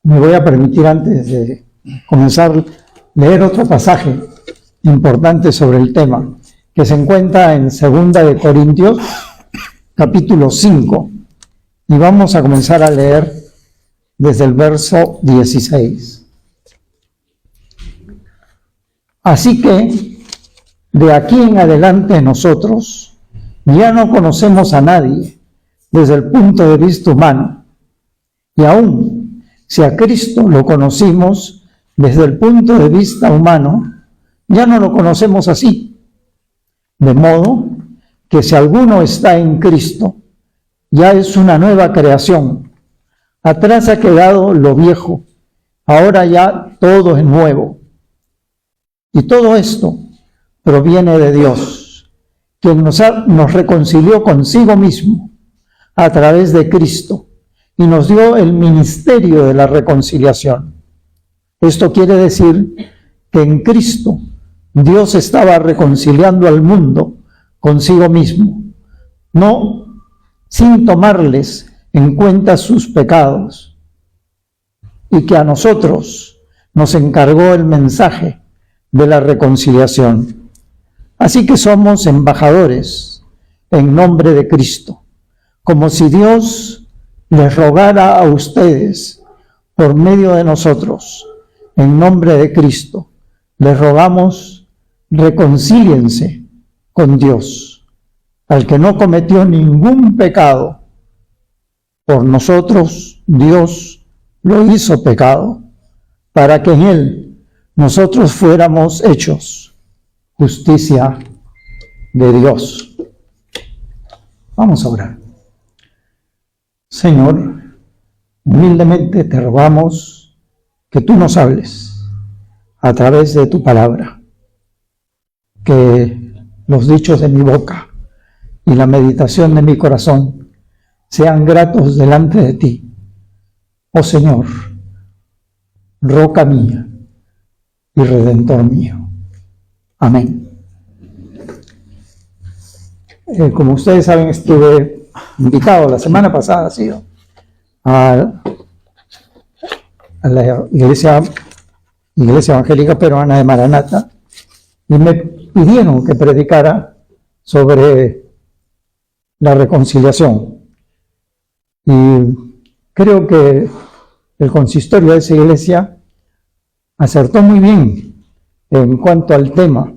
Me voy a permitir, antes de comenzar, leer otro pasaje importante sobre el tema, que se encuentra en 2 de Corintios, capítulo 5, y vamos a comenzar a leer desde el verso 16. Así que, de aquí en adelante nosotros ya no conocemos a nadie desde el punto de vista humano, y aún si a Cristo lo conocimos desde el punto de vista humano, ya no lo conocemos así. De modo que si alguno está en Cristo, ya es una nueva creación. Atrás ha quedado lo viejo, ahora ya todo es nuevo. Y todo esto proviene de Dios, quien nos reconcilió consigo mismo a través de Cristo y nos dio el ministerio de la reconciliación. Esto quiere decir que en Cristo Dios estaba reconciliando al mundo consigo mismo, no sin tomarles en cuenta sus pecados, y que a nosotros nos encargó el mensaje de la reconciliación. Así que somos embajadores en nombre de Cristo, como si Dios les rogara a ustedes por medio de nosotros. En nombre de Cristo les rogamos, reconcíliense con Dios, al que no cometió ningún pecado. Por nosotros Dios lo hizo pecado, para que en él nosotros fuéramos hechos justicia de Dios. Vamos a orar. Señor, humildemente te rogamos que tú nos hables a través de tu palabra, que los dichos de mi boca y la meditación de mi corazón sean gratos delante de ti. Oh Señor, roca mía y redentor mío. Amén. Como ustedes saben, estuve invitado la semana pasada, ha sido, a la iglesia evangélica peruana de Maranata, y me pidieron que predicara sobre la reconciliación. Y creo que el consistorio de esa iglesia acertó muy bien en cuanto al tema,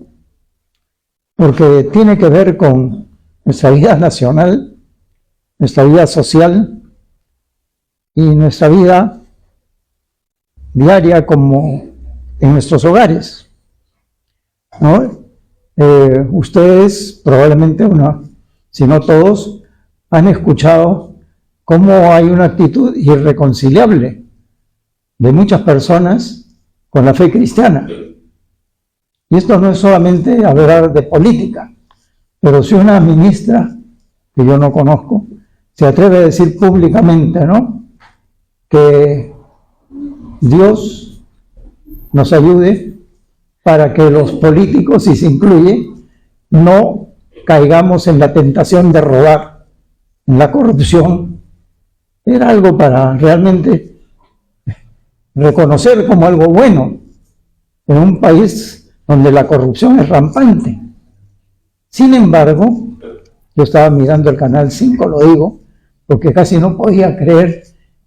porque tiene que ver con nuestra vida nacional, nuestra vida social y nuestra vida diaria como en nuestros hogares, ¿no? Ustedes, probablemente si no todos, han escuchado cómo hay una actitud irreconciliable de muchas personas con la fe cristiana. Y esto no es solamente hablar de política, pero si una ministra, que yo no conozco, se atreve a decir públicamente, ¿no?, que Dios nos ayude para que los políticos, si se incluye, no caigamos en la tentación de robar, en la corrupción. Era algo para realmente reconocer como algo bueno en un país donde la corrupción es rampante. Sin embargo, yo estaba mirando el Canal 5, lo digo, porque casi no podía creer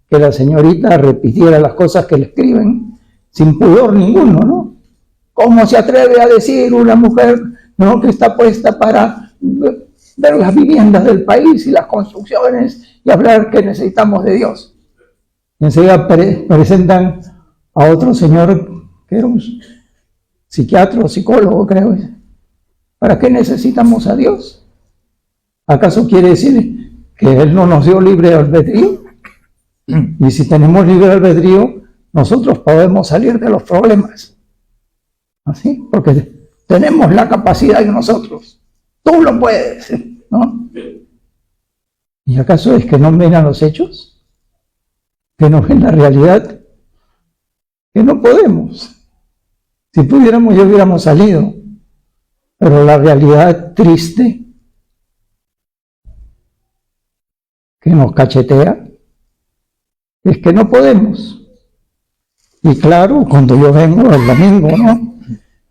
que la señorita repitiera las cosas que le escriben sin pudor ninguno, ¿no? ¿Cómo se atreve a decir una mujer, ¿no?, que está puesta para ver las viviendas del país y las construcciones y hablar que necesitamos de Dios? Y enseguida presentan a otro señor que era un psiquiatra o psicólogo, creo. ¿Para qué necesitamos a Dios? ¿Acaso quiere decir que Él no nos dio libre albedrío? Y si tenemos libre albedrío, nosotros podemos salir de los problemas. ¿Así? Porque tenemos la capacidad en nosotros. Tú lo puedes, ¿no? ¿Y acaso es que no miran los hechos? ¿Que no ven la realidad? Que no podemos. Si pudiéramos, ya hubiéramos salido. Pero la realidad triste que nos cachetea es que no podemos. Y claro, cuando yo vengo el domingo, ¿no?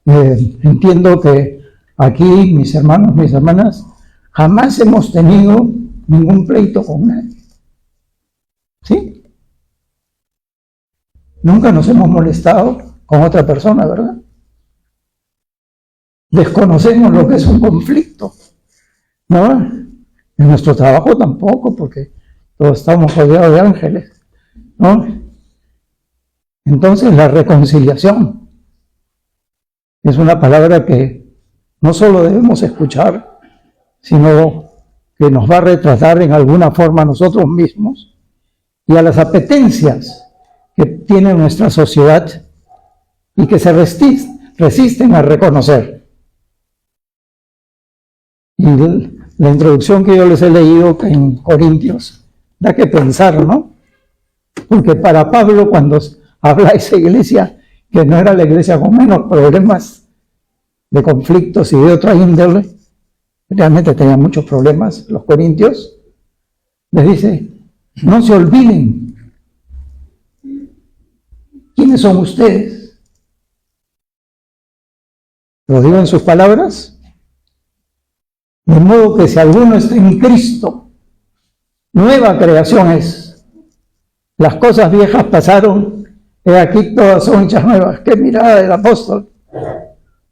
Entiendo que aquí mis hermanos, mis hermanas, jamás hemos tenido ningún pleito con nadie. ¿Sí? Nunca nos hemos molestado con otra persona, ¿verdad? Desconocemos lo que es un conflicto, ¿no? En nuestro trabajo tampoco, porque todos estamos rodeados de ángeles, ¿no? Entonces la reconciliación es una palabra que no solo debemos escuchar, sino que nos va a retratar en alguna forma a nosotros mismos y a las apetencias que tiene nuestra sociedad y que se resisten a reconocer. Y la introducción que yo les he leído en Corintios da que pensar, ¿no? Porque para Pablo, cuando habla de esa iglesia, que no era la iglesia con menos problemas de conflictos y de otra índole, realmente tenían muchos problemas los corintios, les dice, no se olviden, ¿quiénes son ustedes? ¿Lo digo en sus palabras? De modo que si alguno está en Cristo, nueva creación es. Las cosas viejas pasaron, y aquí todas son hechas nuevas. ¡Qué mirada del apóstol!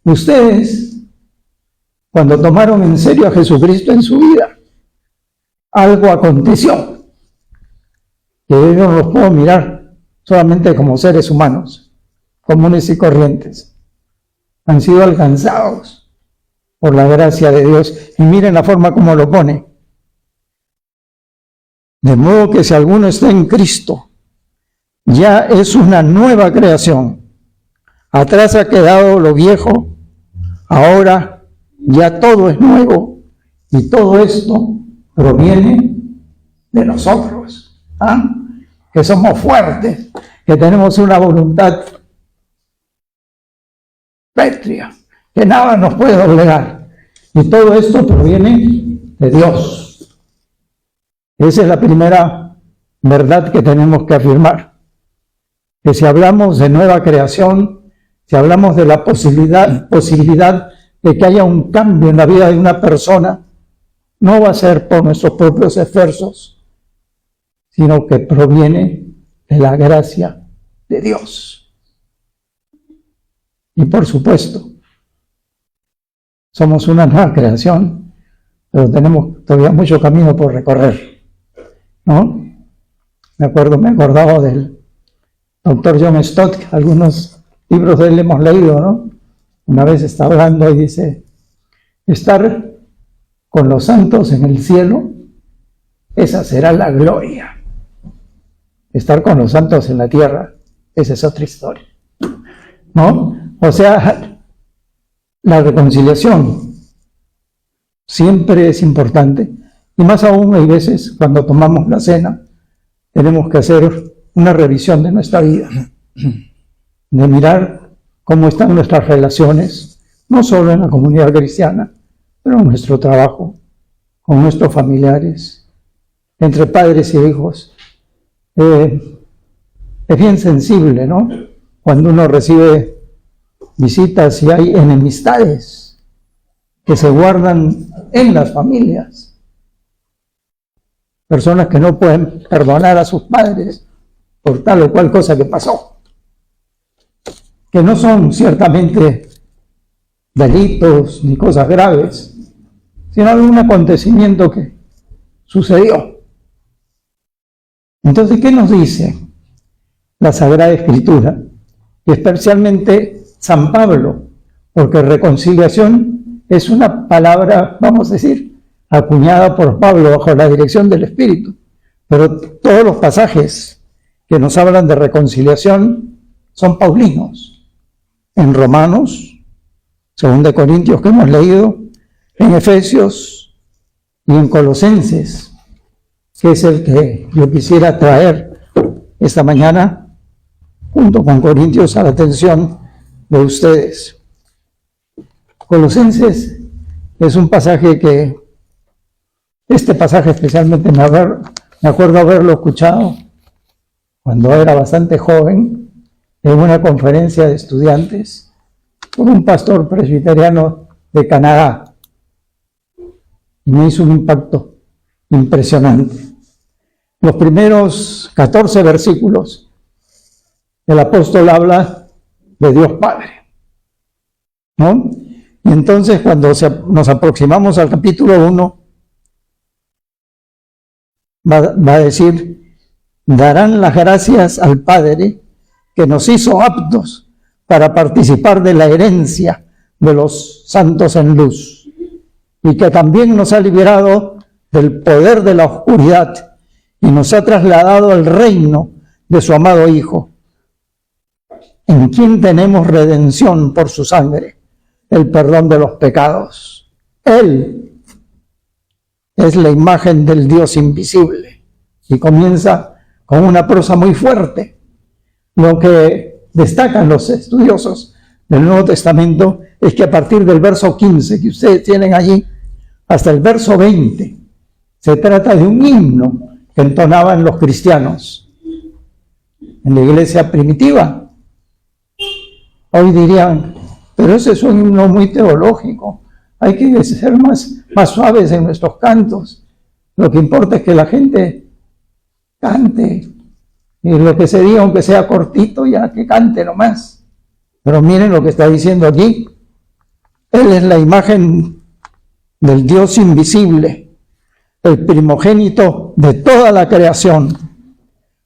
Ustedes, cuando tomaron en serio a Jesucristo en su vida, algo aconteció, que yo no los puedo mirar solamente como seres humanos, comunes y corrientes. Han sido alcanzados por la gracia de Dios. Y miren la forma como lo pone. De modo que si alguno está en Cristo, ya es una nueva creación. Atrás ha quedado lo viejo, ahora ya todo es nuevo. Y todo esto proviene de nosotros, ¿ah? Que somos fuertes, que tenemos una voluntad pétrea, que nada nos puede doblegar. Y todo esto proviene de Dios. Esa es la primera verdad que tenemos que afirmar. Que si hablamos de nueva creación, si hablamos de la posibilidad de que haya un cambio en la vida de una persona, no va a ser por nuestros propios esfuerzos, sino que proviene de la gracia de Dios. Y por supuesto, somos una nueva creación, pero tenemos todavía mucho camino por recorrer, ¿no? Me acordaba del doctor John Stott, algunos libros de él hemos leído, ¿no? Una vez está hablando y dice, estar con los santos en el cielo, esa será la gloria. Estar con los santos en la tierra, esa es otra historia, ¿no? O sea, la reconciliación siempre es importante, y más aún hay veces cuando tomamos la cena, tenemos que hacer una revisión de nuestra vida, de mirar cómo están nuestras relaciones, no solo en la comunidad cristiana, pero en nuestro trabajo, con nuestros familiares, entre padres y hijos. Es bien sensible, ¿no? Cuando uno recibe visitas y hay enemistades que se guardan en las familias. Personas que no pueden perdonar a sus padres por tal o cual cosa que pasó. Que no son ciertamente delitos ni cosas graves, sino algún acontecimiento que sucedió. Entonces, ¿qué nos dice la Sagrada Escritura? Y especialmente San Pablo, porque reconciliación es una palabra, vamos a decir, acuñada por Pablo bajo la dirección del Espíritu. Pero todos los pasajes que nos hablan de reconciliación son paulinos. En Romanos, 2 Corintios que hemos leído, en Efesios y en Colosenses, que es el que yo quisiera traer esta mañana, junto con Corintios, a la atención de ustedes. Colosenses es un pasaje que, este pasaje especialmente me acuerdo haberlo escuchado cuando era bastante joven, en una conferencia de estudiantes por un pastor presbiteriano de Canadá. Y me hizo un impacto impresionante. Los primeros 14 versículos, el apóstol habla de Dios Padre, ¿no? Y entonces cuando nos aproximamos al capítulo 1, va a decir, darán las gracias al Padre que nos hizo aptos para participar de la herencia de los santos en luz, y que también nos ha liberado del poder de la oscuridad y nos ha trasladado al reino de su amado Hijo, en quien tenemos redención por su sangre, el perdón de los pecados. Él es la imagen del Dios invisible. Y comienza con una prosa muy fuerte. Lo que destacan los estudiosos del Nuevo Testamento es que a partir del verso 15 que ustedes tienen allí, hasta el verso 20, se trata de un himno que entonaban los cristianos en la iglesia primitiva. Hoy dirían, pero ese es un himno muy teológico, hay que ser más suaves en nuestros cantos. Lo que importa es que la gente cante, y lo que se diga, aunque sea cortito, ya que cante nomás. Pero miren lo que está diciendo aquí. Él es la imagen del Dios invisible, el primogénito de toda la creación.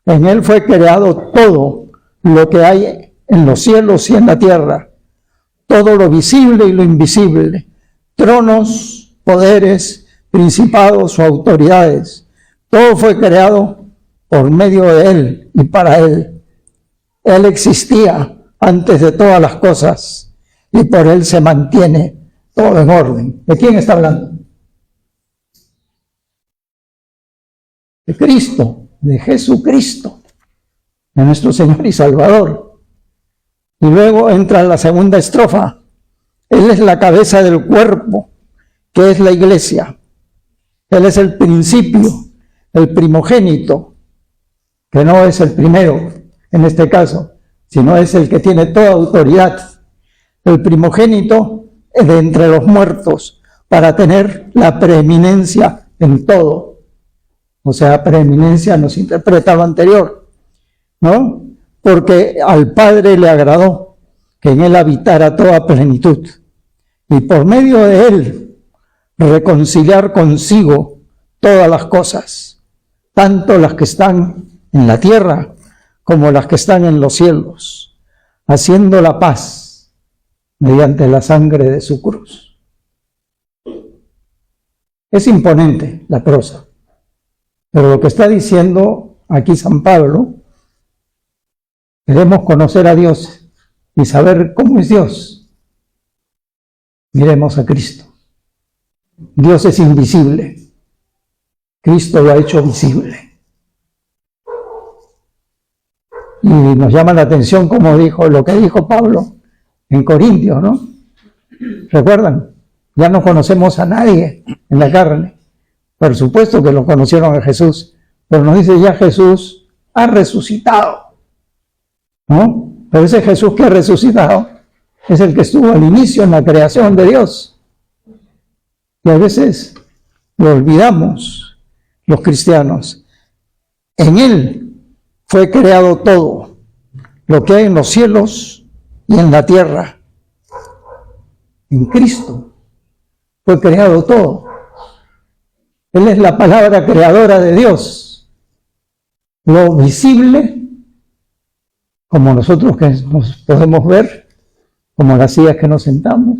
En Él fue creado todo lo que hay en los cielos y en la tierra, todo lo visible y lo invisible, tronos, poderes, principados o autoridades. Todo fue creado por medio de Él y para Él. Él existía antes de todas las cosas y por Él se mantiene todo en orden. ¿De quién está hablando? De Cristo, de Jesucristo, de nuestro Señor y Salvador. Y luego entra la segunda estrofa. Él es la cabeza del cuerpo, que es la iglesia. Él es el principio, el primogénito, que no es el primero en este caso, sino es el que tiene toda autoridad. El primogénito de entre los muertos, para tener la preeminencia en todo. O sea, preeminencia nos interpreta lo anterior, ¿no? Porque al Padre le agradó que en Él habitara toda plenitud, y por medio de Él reconciliar consigo todas las cosas, tanto las que están en la tierra como las que están en los cielos, haciendo la paz mediante la sangre de su cruz. Es imponente la prosa, pero lo que está diciendo aquí San Pablo, queremos conocer a Dios y saber cómo es Dios. Miremos a Cristo. Dios es invisible. Cristo lo ha hecho visible. Y nos llama la atención como dijo lo que dijo Pablo en Corintios, ¿no? ¿Recuerdan? Ya no conocemos a nadie en la carne. Por supuesto que lo conocieron a Jesús, pero nos dice ya Jesús ha resucitado, ¿no? Pero ese Jesús que ha resucitado es el que estuvo al inicio en la creación de Dios. Y a veces lo olvidamos los cristianos. En Él fue creado todo, lo que hay en los cielos y en la tierra. En Cristo fue creado todo. Él es la palabra creadora de Dios. Lo visible, como nosotros que nos podemos ver, como las sillas que nos sentamos,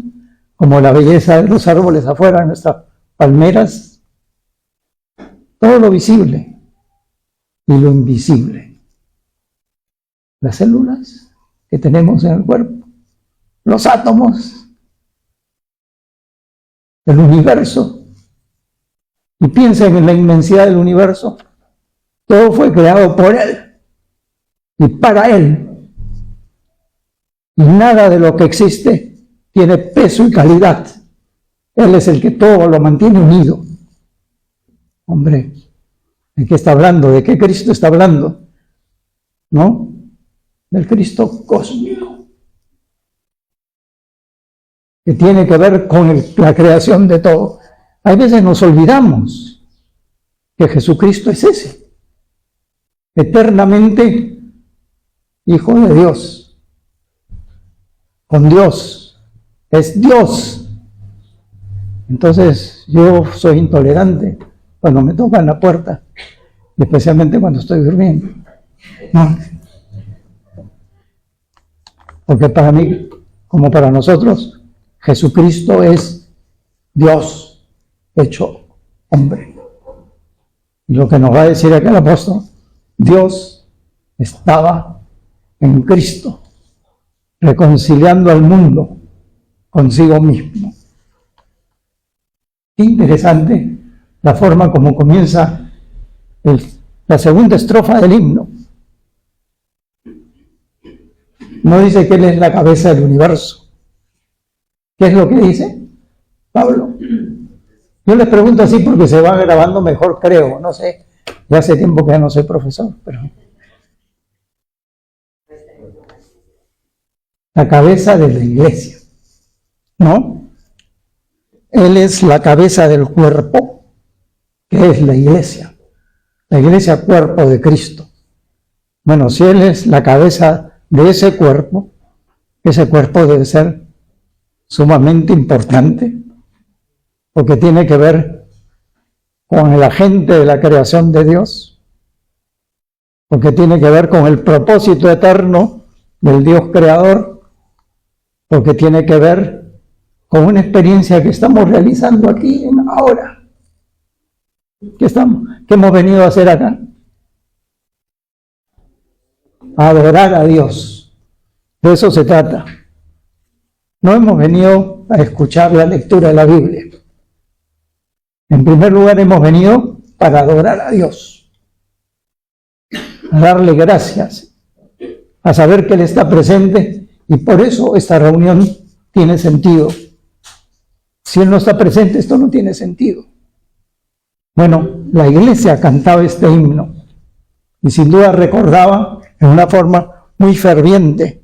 como la belleza de los árboles afuera en nuestras palmeras, todo lo visible y lo invisible. Las células que tenemos en el cuerpo, los átomos, el universo. Y piensen en la inmensidad del universo. Todo fue creado por Él y para Él. Y nada de lo que existe tiene peso y calidad. Él es el que todo lo mantiene unido. Hombre, ¿de qué está hablando? ¿De qué Cristo está hablando? ¿No? del Cristo cósmico, que tiene que ver con la creación de todo. Hay veces nos olvidamos que Jesucristo es ese, eternamente Hijo de Dios, con Dios, es Dios. Entonces yo soy intolerante cuando me tocan la puerta, especialmente cuando estoy durmiendo. No. Porque para mí, como para nosotros, Jesucristo es Dios hecho hombre. Y lo que nos va a decir aquel apóstol, Dios estaba en Cristo, reconciliando al mundo consigo mismo. Qué interesante la forma como comienza la segunda estrofa del himno. No dice que Él es la cabeza del universo. ¿Qué es lo que dice Pablo? Yo les pregunto así porque se va grabando mejor, creo, no sé. Ya hace tiempo que ya no soy profesor, pero... La cabeza de la iglesia, ¿no? Él es la cabeza del cuerpo, que es la iglesia cuerpo de Cristo. Bueno, si Él es la cabeza de ese cuerpo debe ser sumamente importante, porque tiene que ver con el agente de la creación de Dios, porque tiene que ver con el propósito eterno del Dios creador, porque tiene que ver con una experiencia que estamos realizando aquí ahora. ¿Qué hemos venido a hacer acá? A adorar a Dios. De eso se trata. No hemos venido a escuchar la lectura de la Biblia. En primer lugar, hemos venido para adorar a Dios, a darle gracias, a saber que Él está presente, y por eso esta reunión tiene sentido. Si Él no está presente, esto no tiene sentido. Bueno, la iglesia cantaba este himno y sin duda recordaba en una forma muy ferviente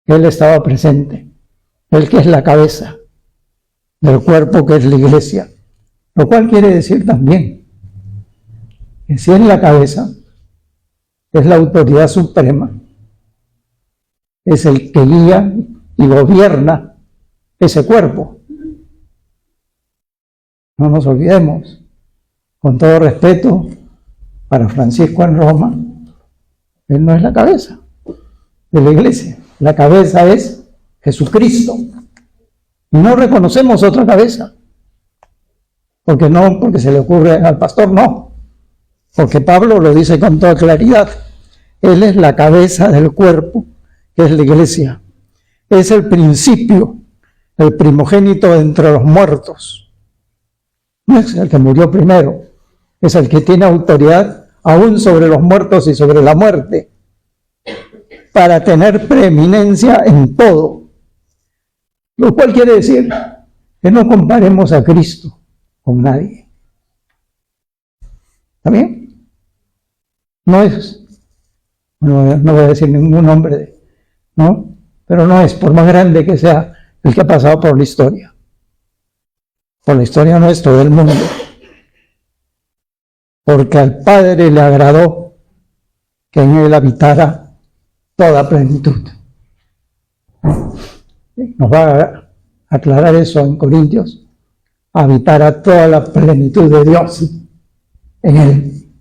que Él estaba presente, Él que es la cabeza del cuerpo que es la iglesia, lo cual quiere decir también que si es la cabeza, es la autoridad suprema, es el que guía y gobierna ese cuerpo. No nos olvidemos, con todo respeto para Francisco en Roma, él no es la cabeza de la iglesia, la cabeza es Jesucristo. Y no reconocemos otra cabeza, porque se le ocurre al pastor, no, porque Pablo lo dice con toda claridad, Él es la cabeza del cuerpo, que es la iglesia, es el principio, el primogénito entre los muertos, no es el que murió primero, es el que tiene autoridad aún sobre los muertos y sobre la muerte, para tener preeminencia en todo. Lo cual quiere decir que no comparemos a Cristo con nadie. ¿Está bien? No voy a decir ningún nombre, ¿no? Pero no es, por más grande que sea, el que ha pasado por la historia nuestra, del mundo. Porque al Padre le agradó que en Él habitara toda plenitud. Nos va a aclarar eso en Corintios, habitará toda la plenitud de Dios en Él.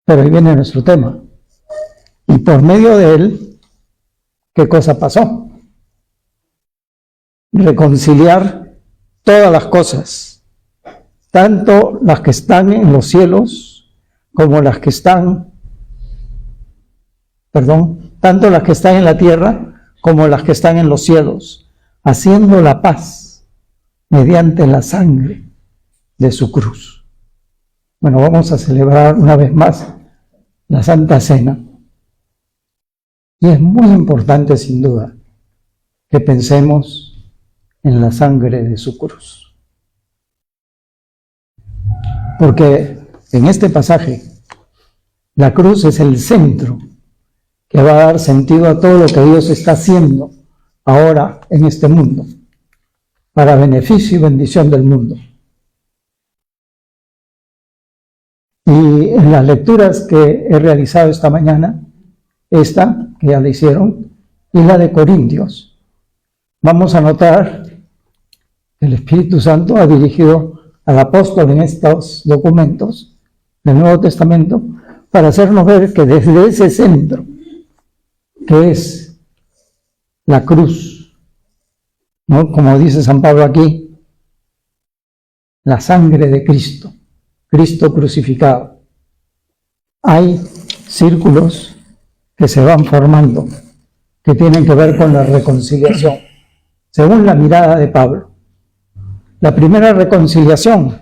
Pero ahí viene nuestro tema. Y por medio de Él, ¿qué cosa pasó? Reconciliar todas las cosas, tanto las que están en los cielos como las que están, tanto las que están en la tierra como las que están en los cielos, haciendo la paz mediante la sangre de su cruz. Bueno, vamos a celebrar una vez más la Santa Cena. Y es muy importante, sin duda, que pensemos en la sangre de su cruz. Porque en este pasaje La cruz es el centro que va a dar sentido a todo lo que Dios está haciendo ahora en este mundo, para beneficio y bendición del mundo. Y en las lecturas que he realizado esta mañana, esta, que ya la hicieron, y la de Corintios, vamos a notar que el Espíritu Santo ha dirigido al apóstol en estos documentos del Nuevo Testamento para hacernos ver que desde ese centro, que es la cruz, ¿no? Como dice San Pablo aquí, la sangre de Cristo, Cristo crucificado. Hay círculos que se van formando, que tienen que ver con la reconciliación, según la mirada de Pablo. La primera reconciliación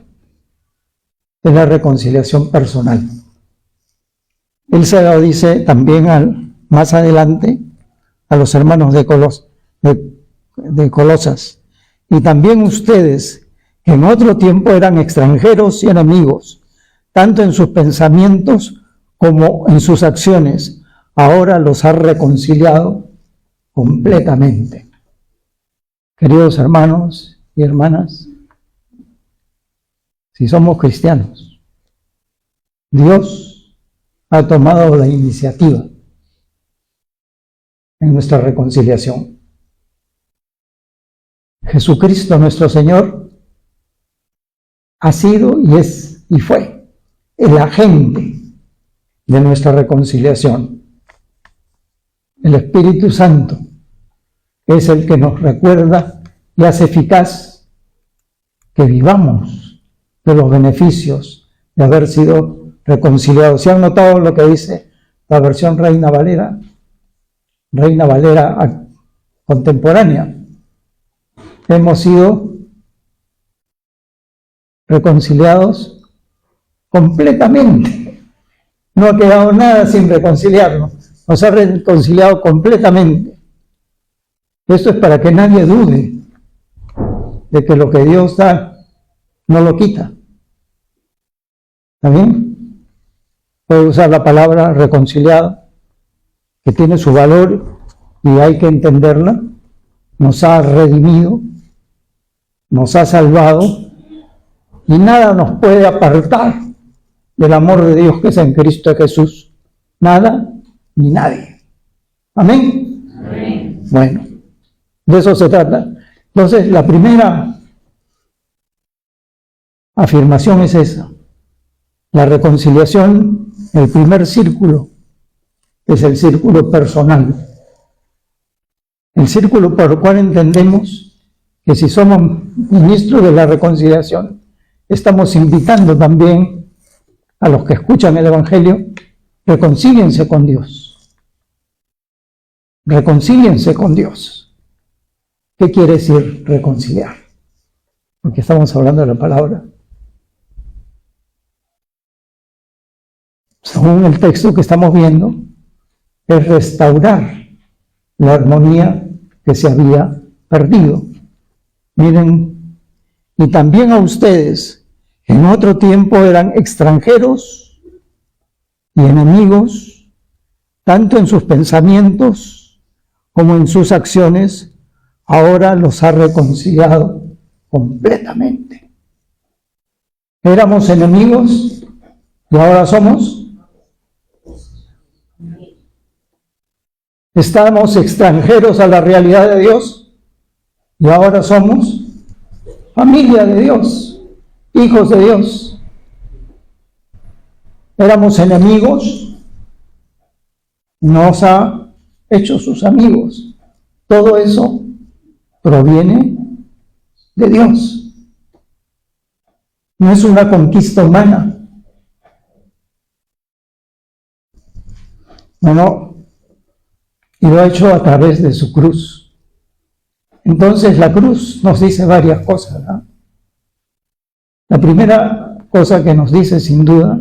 es la reconciliación personal. Él se lo dice también más adelante a los hermanos de Colosas. Y también ustedes, que en otro tiempo eran extranjeros y enemigos, tanto en sus pensamientos como en sus acciones, ahora los ha reconciliado completamente. Queridos hermanos y hermanas, si somos cristianos, Dios ha tomado la iniciativa en nuestra reconciliación. Jesucristo nuestro Señor ha sido y es y fue el agente de nuestra reconciliación. El Espíritu Santo es el que nos recuerda y hace eficaz que vivamos de los beneficios de haber sido reconciliados. ¿Se han notado lo que dice la versión Reina Valera contemporánea? Hemos sido reconciliados completamente. No ha quedado nada sin reconciliarnos. Nos ha reconciliado completamente. Esto es para que nadie dude de que lo que Dios da no lo quita. ¿Está bien? Puede usar la palabra reconciliado, que tiene su valor y hay que entenderla. Nos ha redimido, nos ha salvado y nada nos puede apartar del amor de Dios que es en Cristo Jesús. Nada ni nadie. ¿Amén? Amén. Bueno, de eso se trata. Entonces, la primera afirmación es esa. La reconciliación, el primer círculo, es el círculo personal. El círculo por el cual entendemos que si somos ministros de la reconciliación, estamos invitando también a los que escuchan el Evangelio, reconcíliense con Dios. Reconcíliense con Dios. ¿Qué quiere decir reconciliar? Porque estamos hablando de la palabra. Según el texto que estamos viendo, es restaurar la armonía que se había perdido. Miren, y también a ustedes, en otro tiempo eran extranjeros y enemigos, tanto en sus pensamientos como en sus acciones, ahora los ha reconciliado completamente. Éramos enemigos y ahora somos. Estamos extranjeros a la realidad de Dios y ahora somos familia de Dios, hijos de Dios. Éramos enemigos, nos ha hecho sus amigos. Todo eso proviene de Dios. No es una conquista humana. Bueno, y lo ha hecho a través de su cruz. Entonces la cruz nos dice varias cosas, ¿no? La primera cosa que nos dice sin duda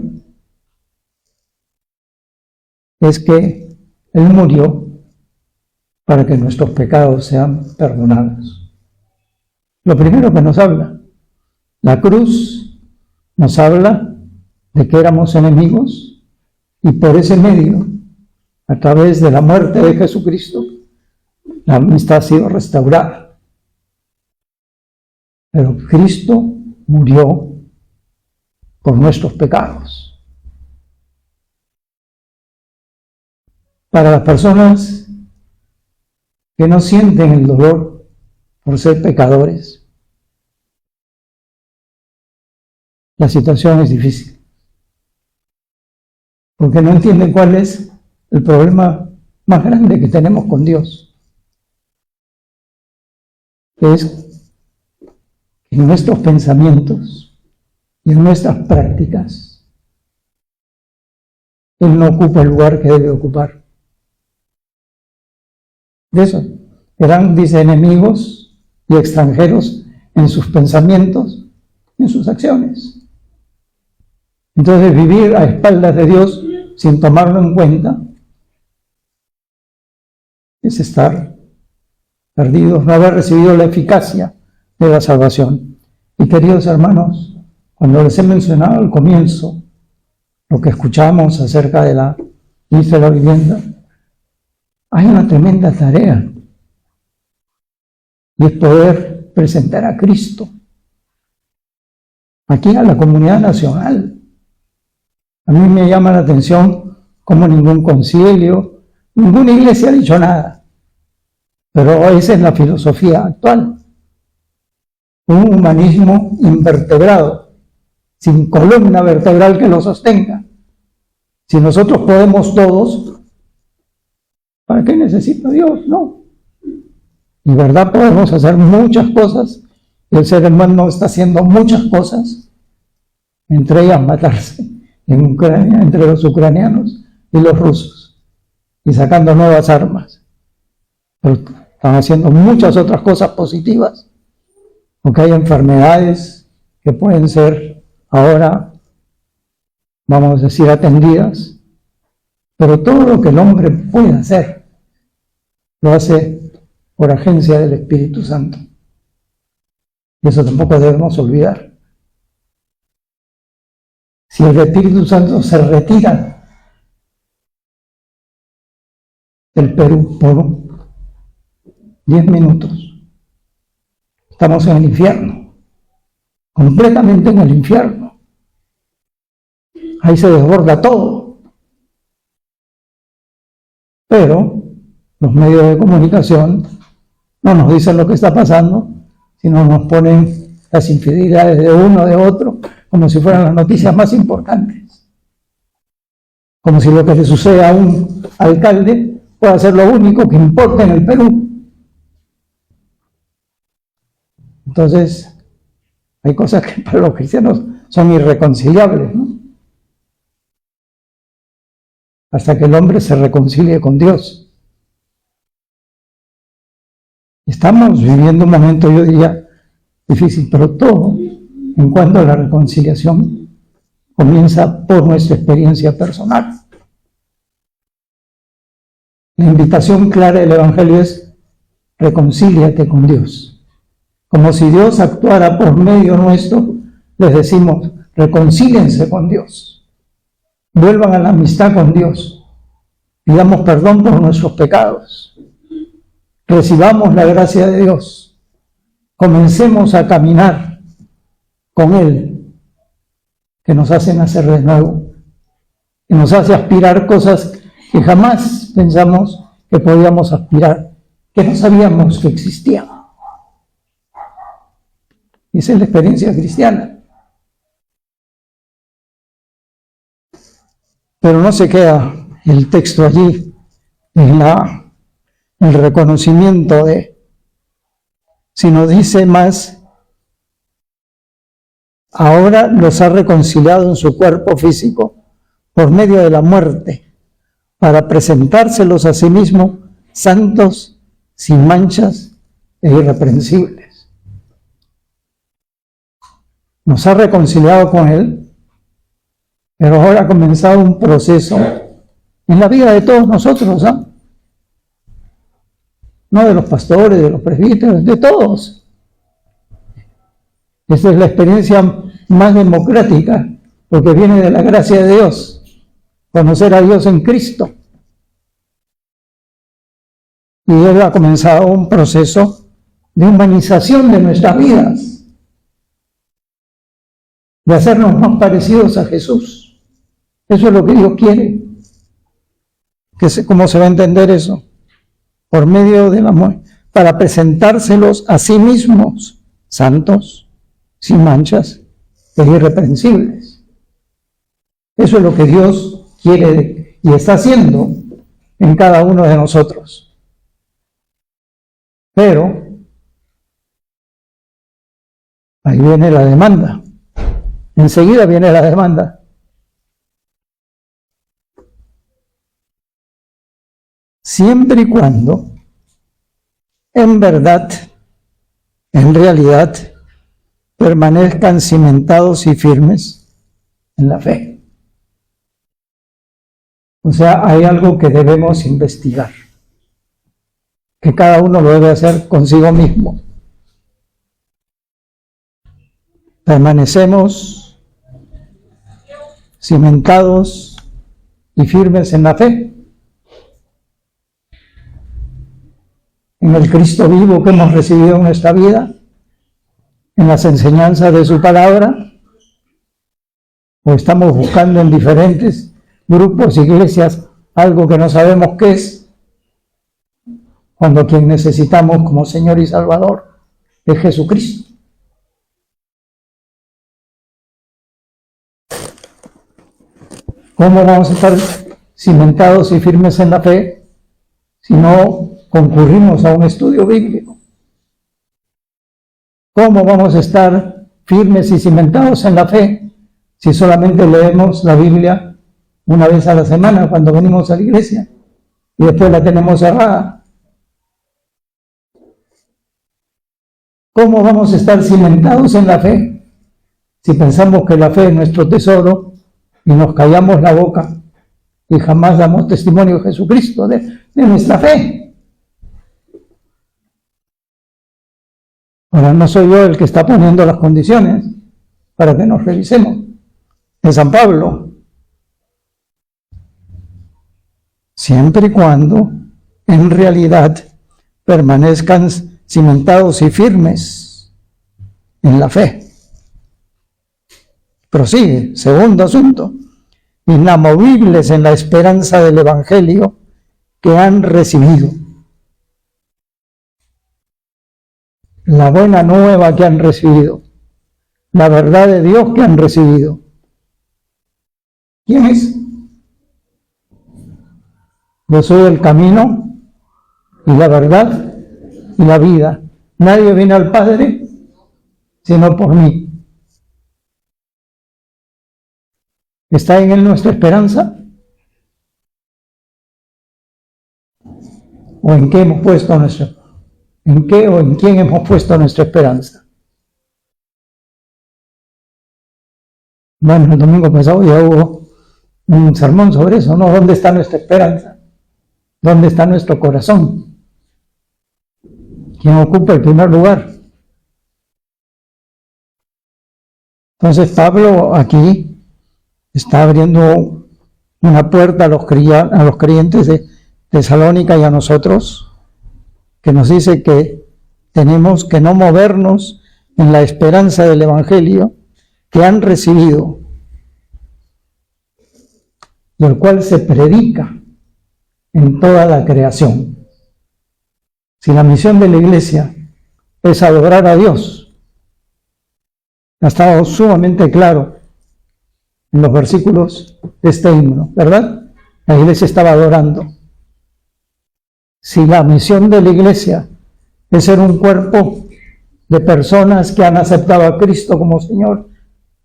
es que Él murió para que nuestros pecados sean perdonados. Lo primero que nos habla, la cruz nos habla de que éramos enemigos Y por ese medio, a través de la muerte de Jesucristo, la amistad ha sido restaurada. Pero Cristo murió por nuestros pecados. Para las personas que no sienten el dolor por ser pecadores, la situación es difícil, porque no entienden cuál es el problema más grande que tenemos con Dios, que es que en nuestros pensamientos y en nuestras prácticas Él no ocupa el lugar que debe ocupar. De eso eran, dice, enemigos y extranjeros en sus pensamientos y en sus acciones. Entonces, vivir a espaldas de Dios sin tomarlo en cuenta es estar perdidos, no haber recibido la eficacia de la salvación. Y queridos hermanos, cuando les he mencionado al comienzo lo que escuchamos acerca de la lista de la vivienda, hay una tremenda tarea, y es poder presentar a Cristo aquí a la comunidad nacional. A mí me llama la atención cómo ningún concilio, ninguna iglesia ha dicho nada, pero esa es la filosofía actual. Un humanismo invertebrado, sin columna vertebral que lo sostenga. Si nosotros podemos todos, ¿para qué necesita Dios? No. En verdad podemos hacer muchas cosas, y el ser humano está haciendo muchas cosas, entre ellas matarse en Ucrania, entre los ucranianos y los rusos, y sacando nuevas armas. Pero están haciendo muchas otras cosas positivas, porque hay enfermedades que pueden ser ahora, vamos a decir, atendidas. Pero todo lo que el hombre puede hacer, lo hace por agencia del Espíritu Santo. Y eso tampoco debemos olvidar. Si el Espíritu Santo se retira del Perú por 10 minutos, estamos en el infierno, completamente en el infierno. Ahí se desborda todo. Pero los medios de comunicación no nos dicen lo que está pasando, sino nos ponen las infidelidades de uno, de otro, como si fueran las noticias más importantes. Como si lo que le sucede a un alcalde pueda ser lo único que importa en el Perú. Entonces, hay cosas que para los cristianos son irreconciliables, ¿no? Hasta que el hombre se reconcilie con Dios. Estamos viviendo un momento, yo diría, difícil, pero todo, en cuanto a la reconciliación, comienza por nuestra experiencia personal. La invitación clara del Evangelio es: reconcíliate con Dios. Como si Dios actuara por medio nuestro, les decimos: reconcíliense con Dios. Vuelvan a la amistad con Dios. Pidamos perdón por nuestros pecados. Recibamos la gracia de Dios. Comencemos a caminar con Él, que nos hace nacer de nuevo, que nos hace aspirar cosas que jamás pensamos que podíamos aspirar, que no sabíamos que existían. Esa es la experiencia cristiana. Pero no se queda el texto allí, en el reconocimiento sino dice más: ahora los ha reconciliado en su cuerpo físico por medio de la muerte, para presentárselos a sí mismo santos, sin manchas e irreprensibles. Nos ha reconciliado con Él, pero ahora ha comenzado un proceso en la vida de todos nosotros, ¿ah? No de los pastores, de los presbíteros, de todos. Esta es la experiencia más democrática, porque viene de la gracia de Dios. conocer a Dios en Cristo. Y Él ha comenzado un proceso de humanización de nuestras vidas, de hacernos más parecidos a Jesús. Eso es lo que Dios quiere. ¿Cómo se va a entender eso? Por medio del amor, para presentárselos a sí mismos, santos, sin manchas e irreprensibles. Eso es lo que Dios quiere y está haciendo en cada uno de nosotros. Pero ahí viene la demanda. Enseguida viene la demanda. Siempre y cuando, en verdad, en realidad, permanezcan cimentados y firmes en la fe. O sea, hay algo que debemos investigar, que cada uno lo debe hacer consigo mismo. Permanecemos cimentados y firmes en la fe, en el Cristo vivo que hemos recibido en nuestra vida, en las enseñanzas de su palabra, o estamos buscando en diferentes grupos, iglesias, algo que no sabemos qué es, cuando a quien necesitamos como Señor y Salvador es Jesucristo. ¿Cómo vamos a estar cimentados y firmes en la fe si no concurrimos a un estudio bíblico? ¿Cómo vamos a estar firmes y cimentados en la fe si solamente leemos la Biblia una vez a la semana cuando venimos a la iglesia y después la tenemos cerrada? ¿Cómo vamos a estar cimentados en la fe si pensamos que la fe es nuestro tesoro y nos callamos la boca y jamás damos testimonio de Jesucristo, de nuestra fe? Ahora no soy yo el que está poniendo las condiciones para que nos revisemos. Es San Pablo. Siempre y cuando en realidad permanezcan cimentados y firmes en la fe. Prosigue, segundo asunto, inamovibles en la esperanza del Evangelio que han recibido. La buena nueva que han recibido, la verdad de Dios que han recibido. ¿Quién es? Yo soy el camino y la verdad y la vida. Nadie viene al Padre sino por mí. ¿Está en Él nuestra esperanza? ¿O en qué hemos puesto en qué o en quién hemos puesto nuestra esperanza? Bueno, el domingo pasado ya hubo un sermón sobre eso, ¿no? ¿Dónde está nuestra esperanza? ¿Dónde está nuestro corazón? ¿Quién ocupa el primer lugar? Entonces Pablo aquí está abriendo una puerta a los creyentes de Tesalónica y a nosotros, que nos dice que tenemos que no movernos en la esperanza del Evangelio que han recibido, y el cual se predica en toda la creación. Si la misión de la iglesia es adorar a Dios, ha estado sumamente claro en los versículos de este himno, ¿verdad? La iglesia estaba adorando. Si la misión de la iglesia es ser un cuerpo de personas que han aceptado a Cristo como Señor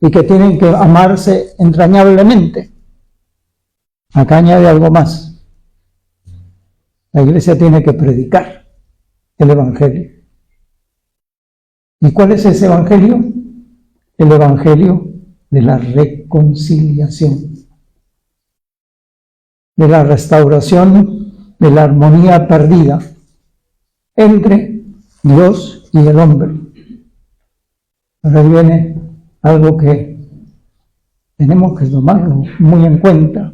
y que tienen que amarse entrañablemente, acá añade algo más. La iglesia tiene que predicar el Evangelio. ¿Y cuál es ese Evangelio? El Evangelio de la reconciliación, de la restauración de la armonía perdida entre Dios y el hombre. Ahora viene algo que tenemos que tomarlo muy en cuenta.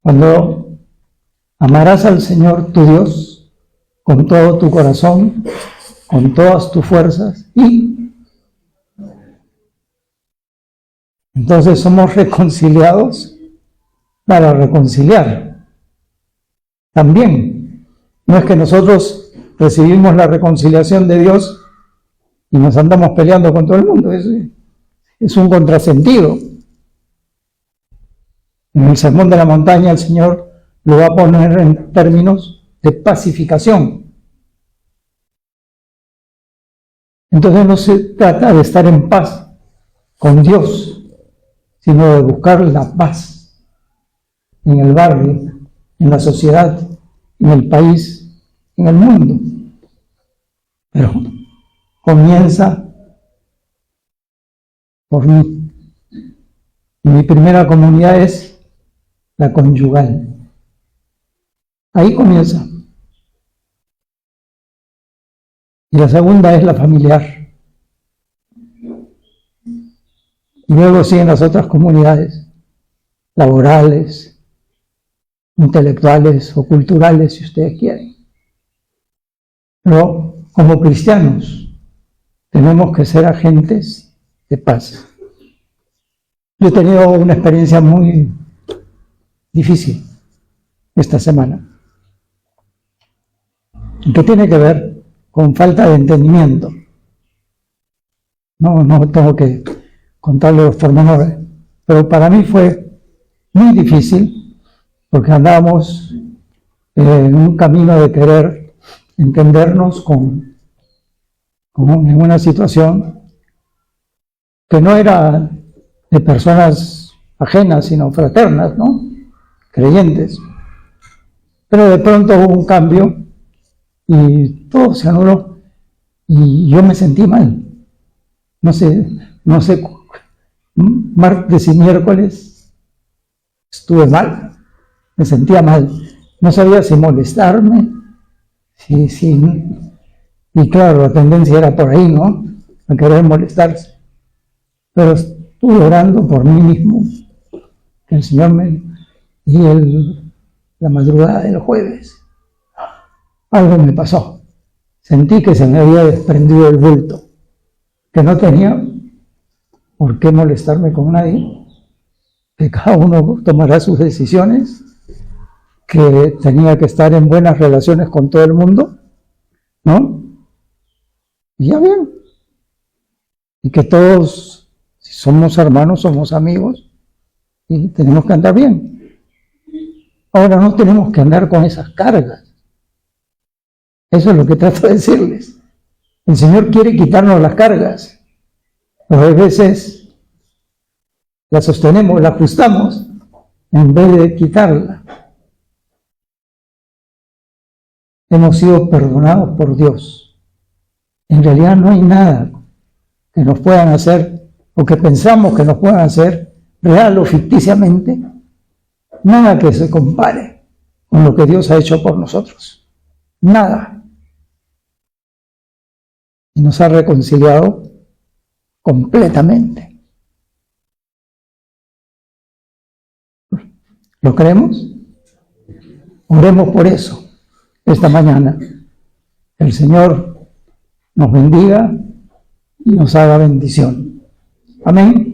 Cuando amarás al Señor tu Dios con todo tu corazón, con todas tus fuerzas, y entonces somos reconciliados para reconciliar. También, no es que nosotros recibimos la reconciliación de Dios y nos andamos peleando con todo el mundo, es un contrasentido. En el Sermón de la Montaña el Señor lo va a poner en términos de pacificación. Entonces no se trata de estar en paz con Dios, sino de buscar la paz en el barrio, en la sociedad, en el país, en el mundo. Pero comienza por mí. Y mi primera comunidad es la conyugal. Ahí comienza. Y la segunda es la familiar. Y luego siguen las otras comunidades, laborales, intelectuales o culturales, si ustedes quieren. Pero como cristianos tenemos que ser agentes de paz. Yo he tenido una experiencia muy difícil esta semana, que tiene que ver con falta de entendimiento. No tengo que contarle los pormenores, pero para mí fue muy difícil porque andábamos en un camino de querer entendernos en una situación que no era de personas ajenas, sino fraternas, ¿no? Creyentes. Pero de pronto hubo un cambio y todo se anuló y yo me sentí mal. No sé, martes y miércoles estuve mal, me sentía mal. No sabía si molestarme, y claro, la tendencia era por ahí, ¿no? A querer molestarse. Pero estuve orando por mí mismo, que el Señor la madrugada del jueves, algo me pasó. Sentí que se me había desprendido el bulto, que no tenía por qué molestarme con nadie, que cada uno tomará sus decisiones, que tenía que estar en buenas relaciones con todo el mundo, ¿no? Y ya bien. Y que todos, si somos hermanos, somos amigos, y tenemos que andar bien. Ahora no tenemos que andar con esas cargas. Eso es lo que trato de decirles. El Señor quiere quitarnos las cargas, pero a veces la sostenemos, la ajustamos, en vez de quitarla. Hemos sido perdonados por Dios. En realidad no hay nada que nos puedan hacer, o que pensamos que nos puedan hacer, real o ficticiamente, nada que se compare con lo que Dios ha hecho por nosotros. Nada. Y nos ha reconciliado completamente. ¿Lo creemos? Oremos por eso esta mañana. El Señor nos bendiga y nos haga bendición. Amén.